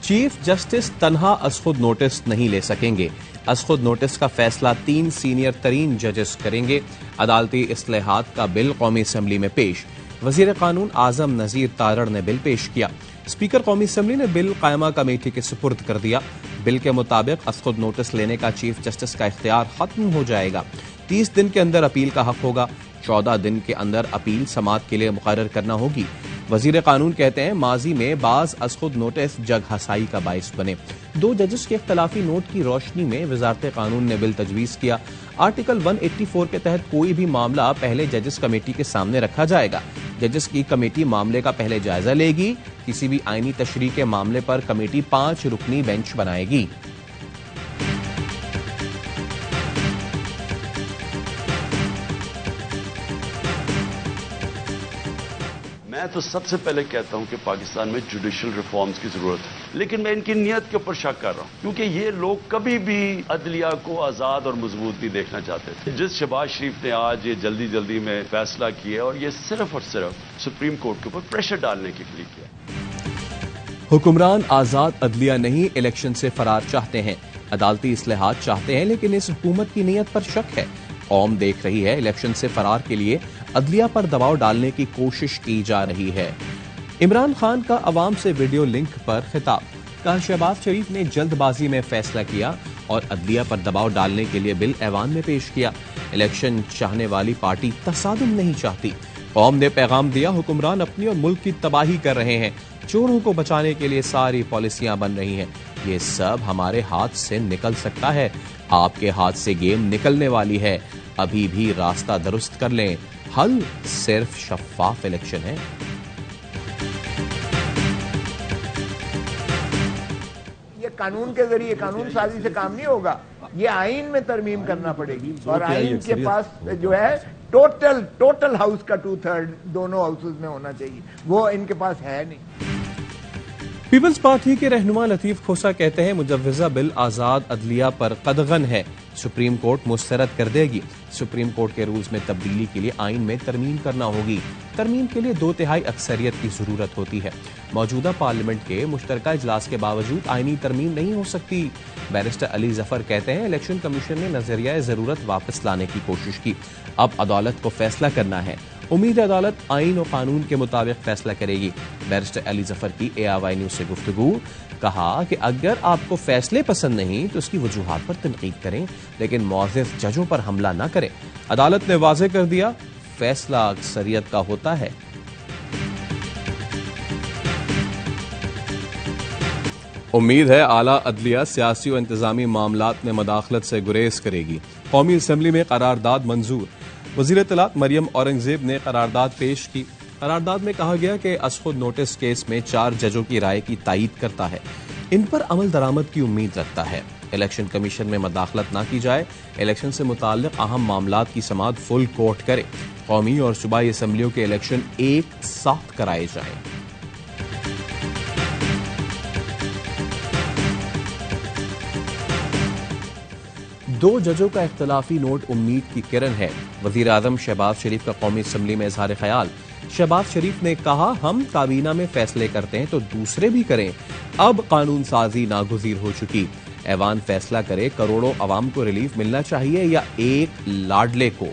Chief justice तन्हा अज़खुद notice नहीं ले सकेंगे। अज़खुद नोटिस का फैसला 3 सीनियर तरीन जजेस करेंगे। अदालती इस्लाहात का बिल कौमी असम्बली में पेश। वजीर कानून आजम नजीर तारड़ ने बिल पेश किया। स्पीकर कौमी असम्बली ने बिल कायमा कमेटी के सुपुर्द कर दिया। बिल के मुताबिक अज़खुद नोटिस लेने का चीफ जस्टिस का इख्तियार खत्म हो जाएगा। 30 दिन के अंदर अपील का हक होगा। 14 दिन के अंदर अपील समाअत के लिए मुकर्रर करना होगी। वजीर कानून कहते हैं माजी में बाज अज़खुद नोटिस जग हसाई का बाइस बने। 2 जजेस के इख्तलाफी नोट की रोशनी में वजारत कानून ने बिल तजवीज़ किया। आर्टिकल 184 के तहत कोई भी मामला पहले जजेस कमेटी के सामने रखा जाएगा। जजेस की कमेटी मामले का पहले जायजा लेगी। किसी भी आईनी तशरीह के मामले पर कमेटी 5 रुकनी बेंच बनाएगी। मैं तो सबसे पहले कहता हूं कि पाकिस्तान में जुडिशल रिफॉर्म्स की जरूरत है, लेकिन मैं इनकी नीयत के ऊपर शक कर रहा हूं, क्योंकि ये लोग कभी भी अदलिया को आजाद और मजबूत नहीं देखना चाहते थे। जिस शहबाज शरीफ ने आज ये जल्दी जल्दी में फैसला किया, और ये सिर्फ और सिर्फ सुप्रीम कोर्ट के ऊपर प्रेशर डालने के लिए किया। हुक्मरान आजाद अदलिया नहीं, इलेक्शन से फरार चाहते हैं। अदालती इस्लाहात चाहते हैं, लेकिन इस हुकूमत की नीयत पर शक है। कौम देख रही है इलेक्शन से फरार के लिए अदलिया पर दबाव डालने की कोशिश की जा रही है। इमरान खान का अवाम से वीडियो लिंक पर खिताब। कहा शहबाज शरीफ ने जल्दबाजी में फैसला किया और अदलिया पर दबाव डालने के लिए बिल ऐवान में पेश किया। इलेक्शन चाहने वाली पार्टी तसादुम नहीं चाहती। कौम ने पैगाम दिया हुक्मरान अपनी और मुल्क की तबाही कर रहे हैं। चोरों को बचाने के लिए सारी पॉलिसियां बन रही हैं। ये सब हमारे हाथ से निकल सकता है। आपके हाथ से गेम निकलने वाली है। अभी भी रास्ता दुरुस्त कर लें। हल सिर्फ शफाफ इलेक्शन है। ये कानून के जरिए कानून साजी से काम नहीं होगा। ये आइन में तरमीम करना पड़ेगी, और आइन के पास जो है टोटल हाउस का 2/3 दोनों हाउसेज में होना चाहिए, वो इनके पास है नहीं। पीपल्स पार्टी के रहनुमा लतीफ खोसा कहते हैं मुजव्वजा बिल आजाद अदलिया पर कदगन है। सुप्रीम कोर्ट मुस्तरद कर देगी। सुप्रीम कोर्ट के रूल्स में तब्दीली के लिए आइन में तरमीम करना होगी। तरमीम के लिए 2/3 अक्सरियत की जरूरत होती है। मौजूदा पार्लियामेंट के मुश्तरका इजलास के बावजूद आइनी तरमीम नहीं हो सकती। बैरिस्टर अली जफर कहते हैं इलेक्शन कमीशन ने नजरिया जरूरत वापस लाने की कोशिश की। अब अदालत को फैसला करना है। उम्मीद है अदालत आइन और कानून के मुताबिक फैसला करेगी। बैरिस्टर अली जफर की ARY न्यूज से गुफ्तगू। कहा कि अगर आपको फैसले पसंद नहीं तो उसकी वजूहात पर तनकीद करें, लेकिन मुअज़्ज़िज़ जजों पर हमला न करें। अदालत ने वाज़ेह कर दिया फैसला अक्सरियत का होता है। उम्मीद है आला अदलिया सियासी और इंतजामी मामलात में मदाखलत से गुरेज करेगी। कौमी असम्बली में करारदाद मंजूर। वज़ीर इत्तलात मरियम औरंगजेब ने करारदाद पेश की। करारदाद में कहा गया कि अज़खुद नोटिस केस में 4 जजों की राय की तायीद करता है। इन पर अमल दरामद की उम्मीद रखता है। इलेक्शन कमीशन में मदाखलत न की जाए। इलेक्शन से मुताल्लिक अहम मामलात की समाअत फुल कोर्ट करे। कौमी और सूबाई असम्बलियों के इलेक्शन एक साथ कराए जाएं। दो जजों का इख्तलाफी नोट उम्मीद की किरण है। वजीर आजम शहबाज शरीफ का कौमी असम्बली में इजहार ख्याल। शहबाज शरीफ ने कहा हम काबीना में फैसले करते हैं तो दूसरे भी करें। अब कानून साजी नागुज़ीर हो चुकी। ऐवान फैसला करे करोड़ों अवाम को रिलीफ मिलना चाहिए या एक लाडले को।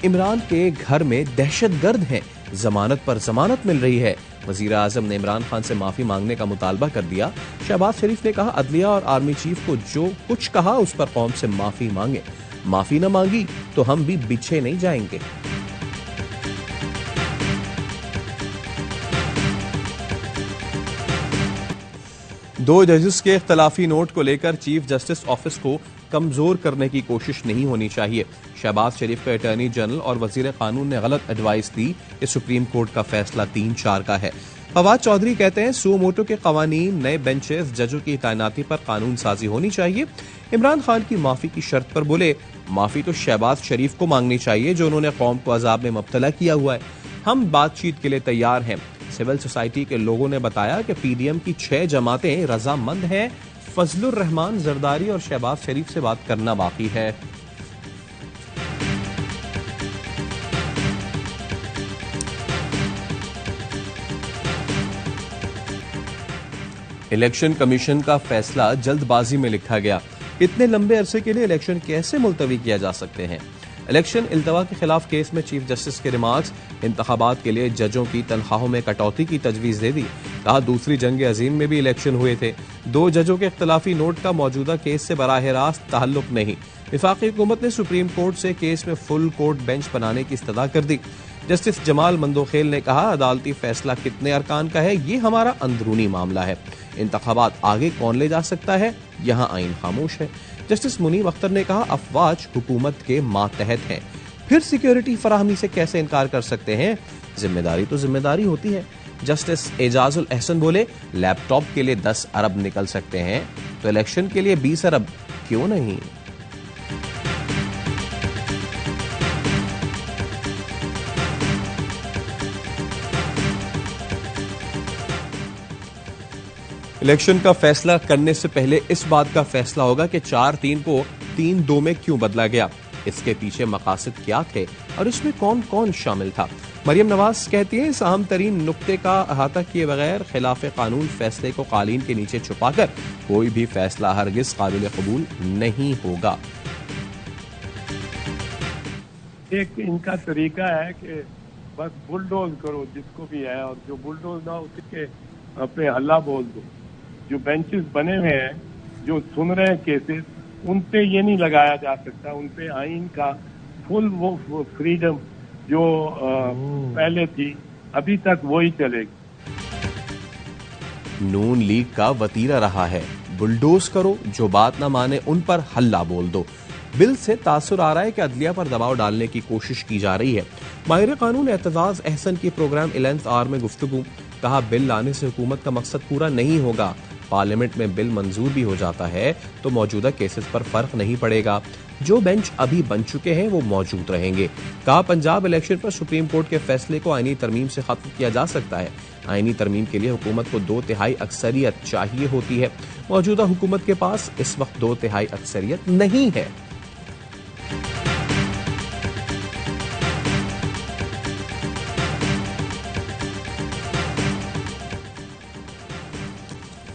इमरान के घर में दहशतगर्द हैं, जमानत पर जमानत मिल रही है। वजीर आजम ने इमरान खान से माफी मांगने का मुतालबा कर दिया। शहबाज शरीफ ने कहा अदलिया और आर्मी चीफ को जो कुछ कहा उस पर कौम से माफी मांगे। माफी न मांगी तो हम भी पीछे नहीं जाएंगे। दो जजेस के इख्तलाफी नोट को लेकर चीफ जस्टिस ऑफिस को कमजोर करने की कोशिश नहीं होनी चाहिए। शहबाज शरीफ के अटॉर्नी जनरल और वजीर कानून ने गलत एडवाइस दी कि सुप्रीम कोर्ट का फैसला 3-4 का है। फवाद चौधरी कहते हैं सू मोटो के कवानीन, नए बेंचेस, जजों की तैनाती पर कानून साजी होनी चाहिए। इमरान खान की माफी की शर्त पर बोले माफी तो शहबाज शरीफ को मांगनी चाहिए जो उन्होंने कौम को अजाब में मुब्तला किया हुआ है। हम बातचीत के लिए तैयार हैं। सिविल सोसाइटी के लोगों ने बताया कि PDM की 6 जमातें रजामंद हैं। फजलुर रहमान, जरदारी और शहबाज शरीफ से बात करना बाकी है। इलेक्शन कमीशन का फैसला जल्दबाजी में लिखा गया। इतने लंबे अरसे के लिए इलेक्शन कैसे मुलतवी किया जा सकते हैं? इलेक्शन इल्तवा के खिलाफ केस में चीफ जस्टिस के रिमार्क्स, इंतखाबात के लिए जजों की तनख्वाहों में कटौती की तजवीज दे दी। कहा दूसरी जंग अजीम में भी इलेक्शन हुए थे। 2 जजों के इख्तलाफी नोट का मौजूदा केस से बराह रास्त ताल्लुक नहीं। वफाकी हुकूमत ने सुप्रीम कोर्ट से केस में फुल कोर्ट बेंच बनाने की इस्तदा कर दी। जस्टिस जमाल मंदोखेल ने कहा अदालती फैसला कितने अरकान का है ये हमारा अंदरूनी मामला है। इंतखाबात आगे कौन ले जा सकता है, यहाँ आइन खामोश है। जस्टिस मुनीब अख्तर ने कहा अफवाज हुकूमत के मातहत हैं, फिर सिक्योरिटी फराहमी से कैसे इनकार कर सकते हैं? जिम्मेदारी तो जिम्मेदारी होती है। जस्टिस एजाजुल एहसन बोले लैपटॉप के लिए 10 अरब निकल सकते हैं तो इलेक्शन के लिए 20 अरब क्यों नहीं? इलेक्शन का फैसला करने से पहले इस बात का फैसला होगा कि 4-3 को 3-2 में क्यों बदला गया, इसके पीछे मकासद क्या थे और इसमें कौन कौन शामिल था। मरियम नवाज कहती हैं इस अहम तरीन नुक्ते का अहाता किए बगैर खिलाफ कानून फैसले को कालीन के नीचे छुपाकर कोई भी फैसला हरगिज काबिल कबूल नहीं होगा। एक इनका तरीका है कि बस बुलडोज करो जिसको भी है, और जो बुलडोज ना उसके अपने हल्ला बोल दो। जो बेंचेस बने हुए हैं, जो सुन रहे हैं केसेस, उन पे ये नहीं लगाया जा सकता। उन पे आइन का फुल वो फ्रीडम जो पहले थी अभी तक वही चलेगी। नून लीग का वतीरा रहा है बुलडोज करो, जो बात ना माने उन पर हल्ला बोल दो। बिल से तासुर आ रहा है कि अदलिया पर दबाव डालने की कोशिश की जा रही है। माहिर कानून एतजाज अहसन की प्रोग्राम 11th आवर में गुफ्तगू। कहा बिल लाने से हुकूमत का मकसद पूरा नहीं होगा। पार्लियामेंट में बिल मंजूर भी हो जाता है तो मौजूदा केसेस पर फर्क नहीं पड़ेगा। जो बेंच अभी बन चुके हैं वो मौजूद रहेंगे। कहा पंजाब इलेक्शन पर सुप्रीम कोर्ट के फैसले को आईनी तरमीम से खत्म किया जा सकता है। आईनी तरमीम के लिए हुकूमत को 2/3 अक्सरियत चाहिए होती है। मौजूदा हुकूमत के पास इस वक्त 2/3 अक्सरियत नहीं है।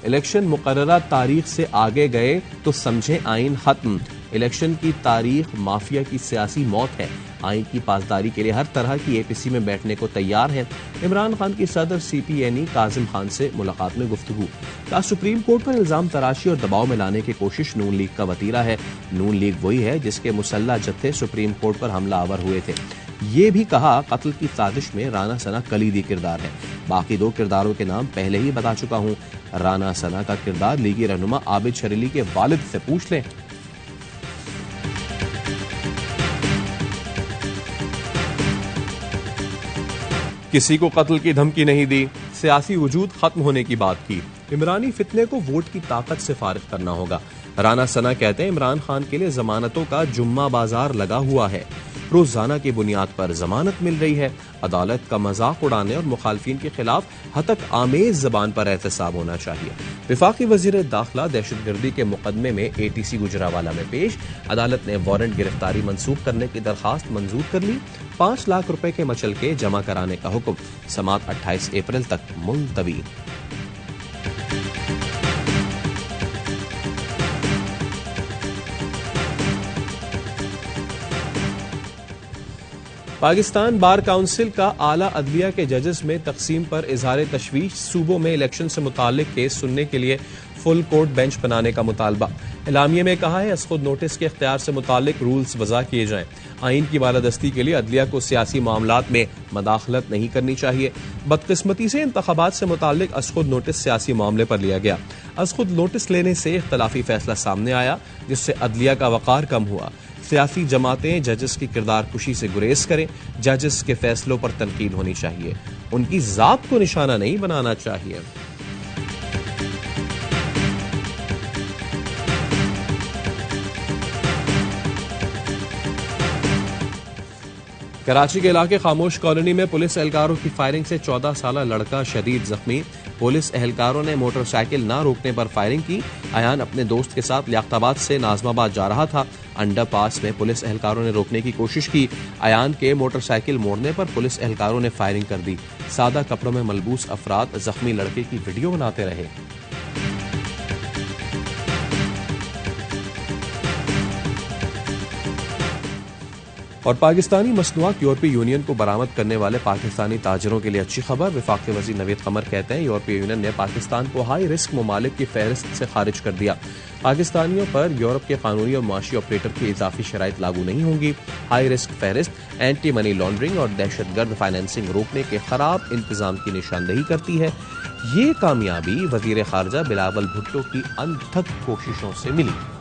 इलेक्शन मुकर्ररा तारीख से आगे गए तो समझे आइन खत्म। इलेक्शन की तारीख माफिया की सियासी मौत है। आइन की पासदारी के लिए हर तरह की एपीसी में बैठने को तैयार हैं। इमरान खान की सदर CPNE काजिम खान से मुलाकात में गुफ्तगू। कहा सुप्रीम कोर्ट पर इल्जाम तराशी और दबाव में लाने की कोशिश नून लीग का वतीरा है। नून लीग वही है जिसके मुसल्ला जत्थे सुप्रीम कोर्ट पर हमलावर हुए थे। ये भी कहा कत्ल की साजिश में राना सना कलीदी किरदार है। बाकी 2 किरदारों के नाम पहले ही बता चुका हूं। राना सना का किरदार लीगी रहनुमा आबिद शरीली के वालिद से पूछ लें। किसी को कत्ल की धमकी नहीं दी, सियासी वजूद खत्म होने की बात की। इमरानी फितने को वोट की ताकत से फारिग करना होगा। राना सना कहते हैं इमरान खान के लिए जमानतों का जुम्मा बाजार लगा हुआ है। रोजाना की बुनियाद पर जमानत मिल रही है। अदालत का मजाक उड़ाने और मुखालफिन के खिलाफ हतक आमेज जबान पर एहतसाब होना चाहिए। वफाकी वजीर दाखिला दहशतगर्दी के मुकदमे में ATC गुजरावाला में पेश। अदालत ने वारंट गिरफ्तारी मंसूख करने की दरखास्त मंजूर कर ली। 5 लाख रुपए के मचलके जमा कराने का हुक्म। समात 28 अप्रैल तक मुलतवी। पाकिस्तान बार काउंसिल का आला अदलिया के जजेस में तकसीम पर इजहार तशवीश। सूबों में इलेक्शन से मुतालिक केस सुनने के लिए फुल कोर्ट बेंच बनाने का मुतालबा। एलामिया में कहा है खुद नोटिस के इख्तियार से मुतालिक रूल्स वज़ा किए जाएं। आइन की बालादस्ती के लिए अदलिया को सियासी मामलात में मदाखलत नहीं करनी चाहिए। बदकिस्मती से इंतखाबात से मुतालिक खुद नोटिस सियासी मामले पर लिया गया। खुद नोटिस लेने से इख्तलाफी फैसला सामने आया जिससे अदलिया का वक़ार कम हुआ। सियासी जमातें जजेस की किरदार कुशी से गुरेज करें। जजेस के फैसलों पर तनकीद होनी चाहिए, उनकी जात को निशाना नहीं बनाना चाहिए। कराची के इलाके खामोश कॉलोनी में पुलिस एहलकारों की फायरिंग से 14 साला लड़का शदीद जख्मी। पुलिस एहलकारों ने मोटरसाइकिल ना रोकने पर फायरिंग की। अयान अपने दोस्त के साथ लियाकताबाद से नाजमाबाद जा रहा था। अंडर पास में पुलिस एहलकारों ने रोकने की कोशिश की। अयान के मोटरसाइकिल मोड़ने पर पुलिस एहलकारों ने फायरिंग कर दी। सादा कपड़ों में मलबूस अफराद जख्मी लड़के की वीडियो बनाते रहे। और पाकिस्तानी मसनूआत यूरोपीय यूनियन को बरामद करने वाले पाकिस्तानी ताजरों के लिए अच्छी खबर। वफाकी वज़ीर नवीद कमर कहते हैं यूरोपीय यूनियन ने पाकिस्तान को हाई रिस्क ममालिक की फहरिस्त से खारिज कर दिया। पाकिस्तानियों पर यूरोप के कानूनी और माशी ऑपरेटर की इजाफी शराइत लागू नहीं होंगी। हाई रिस्क फहरिस्त एंटी मनी लॉन्ड्रिंग और दहशतगर्द फाइनेंसिंग रोकने के खराब इंतजाम की निशानदेही करती है। ये कामयाबी वजीर खारजा बिलावल भुट्टो की अनथक कोशिशों से मिली।